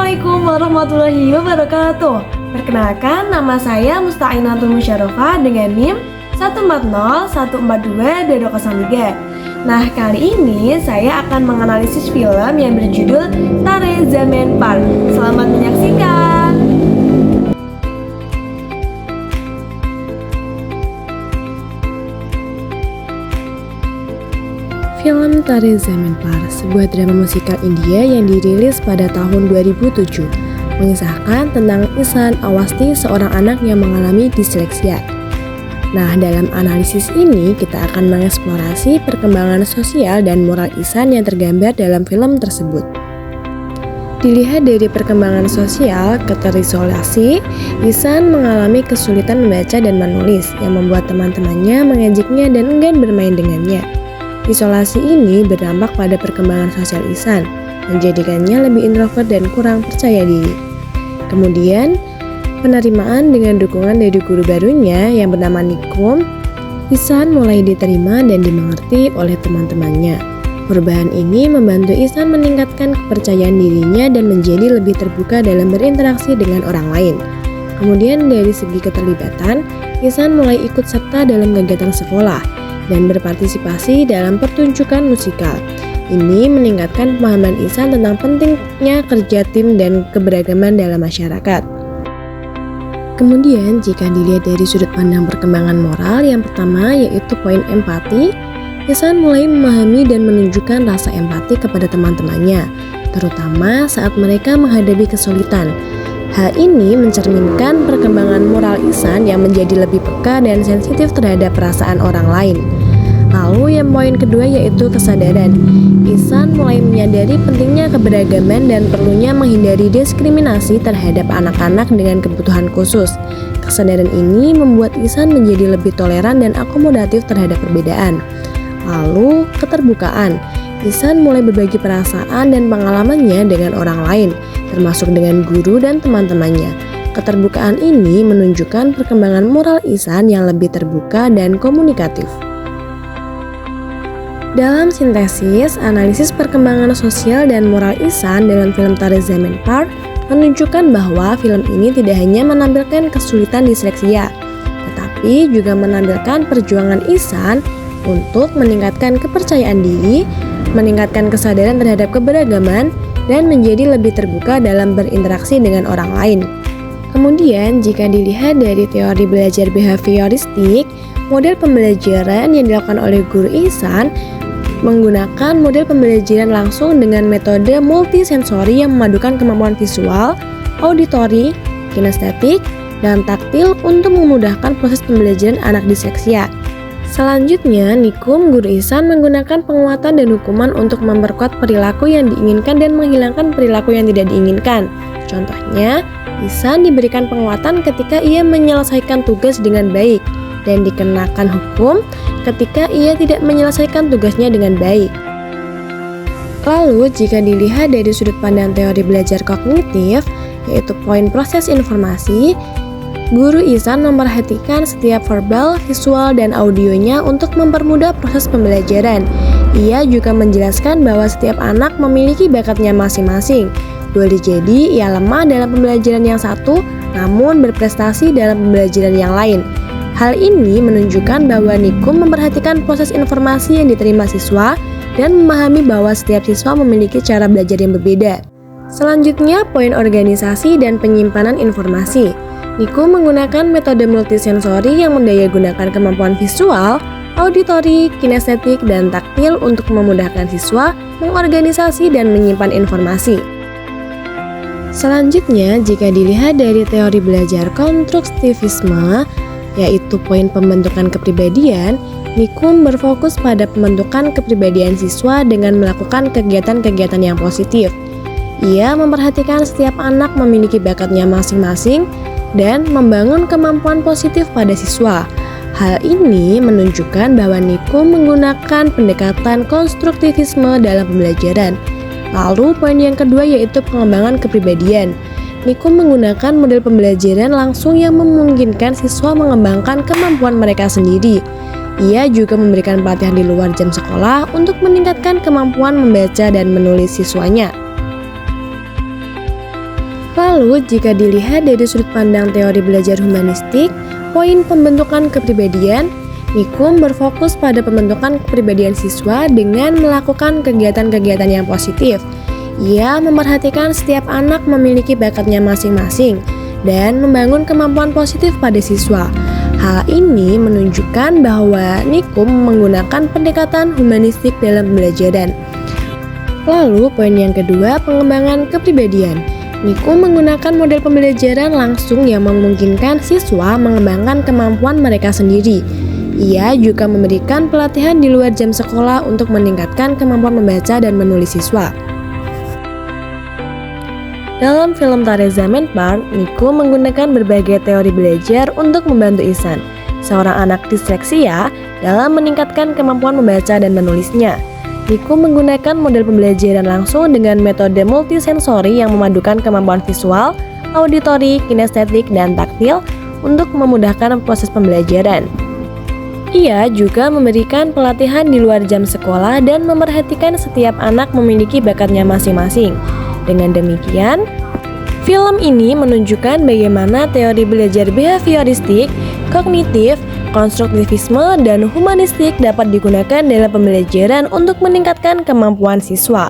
Assalamualaikum warahmatullahi wabarakatuh. Perkenalkan, nama saya Musta'inatul Musyarrafah dengan NIM 140142203. Nah, kali ini saya akan menganalisis film yang berjudul Tare Zaman Par. Selamat menyaksikan. Film Tare Zaman Par, sebuah drama musikal India yang dirilis pada tahun 2007, mengisahkan tentang Ihsan Awasthi, seorang anak yang mengalami disleksia. Nah, dalam analisis ini kita akan mengeksplorasi perkembangan sosial dan moral Ihsan yang tergambar dalam film tersebut. Dilihat dari perkembangan sosial, keterisolasi, Ihsan mengalami kesulitan membaca dan menulis yang membuat teman-temannya mengejeknya dan enggan bermain dengannya. Isolasi ini berdampak pada perkembangan sosial Ihsan, menjadikannya lebih introvert dan kurang percaya diri. Kemudian, penerimaan dengan dukungan dari guru barunya yang bernama Nikum, Ihsan mulai diterima dan dimengerti oleh teman-temannya. Perubahan ini membantu Ihsan meningkatkan kepercayaan dirinya dan menjadi lebih terbuka dalam berinteraksi dengan orang lain. Kemudian dari segi keterlibatan, Ihsan mulai ikut serta dalam kegiatan sekolah dan berpartisipasi dalam pertunjukan musikal. Ini meningkatkan pemahaman Ihsan tentang pentingnya kerja tim dan keberagaman dalam masyarakat. Kemudian, jika dilihat dari sudut pandang perkembangan moral, yang pertama yaitu poin empati, Ihsan mulai memahami dan menunjukkan rasa empati kepada teman-temannya, terutama saat mereka menghadapi kesulitan. Hal ini mencerminkan perkembangan moral Ihsan yang menjadi lebih peka dan sensitif terhadap perasaan orang lain. Lalu yang poin kedua yaitu kesadaran. Ihsan mulai menyadari pentingnya keberagaman dan perlunya menghindari diskriminasi terhadap anak-anak dengan kebutuhan khusus. Kesadaran ini membuat Ihsan menjadi lebih toleran dan akomodatif terhadap perbedaan. Lalu keterbukaan. Ihsan mulai berbagi perasaan dan pengalamannya dengan orang lain, termasuk dengan guru dan teman-temannya. Keterbukaan ini menunjukkan perkembangan moral Ihsan yang lebih terbuka dan komunikatif. Dalam sintesis, analisis perkembangan sosial dan moral Ihsan dalam film Tare Zaman Par menunjukkan bahwa film ini tidak hanya menampilkan kesulitan disleksia, tetapi juga menampilkan perjuangan Ihsan untuk meningkatkan kepercayaan diri, meningkatkan kesadaran terhadap keberagaman, dan menjadi lebih terbuka dalam berinteraksi dengan orang lain. Kemudian, jika dilihat dari teori belajar behavioristik, model pembelajaran yang dilakukan oleh guru Ihsan menggunakan model pembelajaran langsung dengan metode multisensori yang memadukan kemampuan visual, auditori, kinestetik, dan taktil untuk memudahkan proses pembelajaran anak disleksia. Selanjutnya, Nikum, guru Ihsan, menggunakan penguatan dan hukuman untuk memperkuat perilaku yang diinginkan dan menghilangkan perilaku yang tidak diinginkan. Contohnya, Ihsan diberikan penguatan ketika ia menyelesaikan tugas dengan baik, dan dikenakan hukum ketika ia tidak menyelesaikan tugasnya dengan baik. Lalu, jika dilihat dari sudut pandang teori belajar kognitif, yaitu poin proses informasi, guru Ihsan memperhatikan setiap verbal, visual, dan audionya untuk mempermudah proses pembelajaran. Ia juga menjelaskan bahwa setiap anak memiliki bakatnya masing-masing. Boleh jadi ia lemah dalam pembelajaran yang satu, namun berprestasi dalam pembelajaran yang lain. Hal ini menunjukkan bahwa Nikum memperhatikan proses informasi yang diterima siswa dan memahami bahwa setiap siswa memiliki cara belajar yang berbeda. Selanjutnya, poin organisasi dan penyimpanan informasi. Nikum menggunakan metode multisensori yang mendayagunakan kemampuan visual, auditori, kinestetik, dan taktil untuk memudahkan siswa mengorganisasi dan menyimpan informasi. Selanjutnya, jika dilihat dari teori belajar konstruktivisme, yaitu poin pembentukan kepribadian, Nikum berfokus pada pembentukan kepribadian siswa dengan melakukan kegiatan-kegiatan yang positif. Ia memperhatikan setiap anak memiliki bakatnya masing-masing dan membangun kemampuan positif pada siswa. Hal ini menunjukkan bahwa Nikum menggunakan pendekatan konstruktivisme dalam pembelajaran. Lalu poin yang kedua yaitu pengembangan kepribadian. Nikum menggunakan model pembelajaran langsung yang memungkinkan siswa mengembangkan kemampuan mereka sendiri. Ia juga memberikan pelatihan di luar jam sekolah untuk meningkatkan kemampuan membaca dan menulis siswanya. Lalu, jika dilihat dari sudut pandang teori belajar humanistik, poin pembentukan kepribadian, Nikum berfokus pada pembentukan kepribadian siswa dengan melakukan kegiatan-kegiatan yang positif. Ia memperhatikan setiap anak memiliki bakatnya masing-masing dan membangun kemampuan positif pada siswa. Hal ini menunjukkan bahwa Nikum menggunakan pendekatan humanistik dalam pembelajaran. Lalu, poin yang kedua, pengembangan kepribadian. Nikum menggunakan model pembelajaran langsung yang memungkinkan siswa mengembangkan kemampuan mereka sendiri. Ia juga memberikan pelatihan di luar jam sekolah untuk meningkatkan kemampuan membaca dan menulis siswa. Dalam film Tare Zaman Par, Nikum menggunakan berbagai teori belajar untuk membantu Ihsan, seorang anak disleksia, dalam meningkatkan kemampuan membaca dan menulisnya. Nikum menggunakan model pembelajaran langsung dengan metode multisensori yang memadukan kemampuan visual, auditori, kinestetik, dan taktil untuk memudahkan proses pembelajaran. Ia juga memberikan pelatihan di luar jam sekolah dan memperhatikan setiap anak memiliki bakatnya masing-masing. Dengan demikian, film ini menunjukkan bagaimana teori belajar behavioristik, kognitif, konstruktivisme, dan humanistik dapat digunakan dalam pembelajaran untuk meningkatkan kemampuan siswa.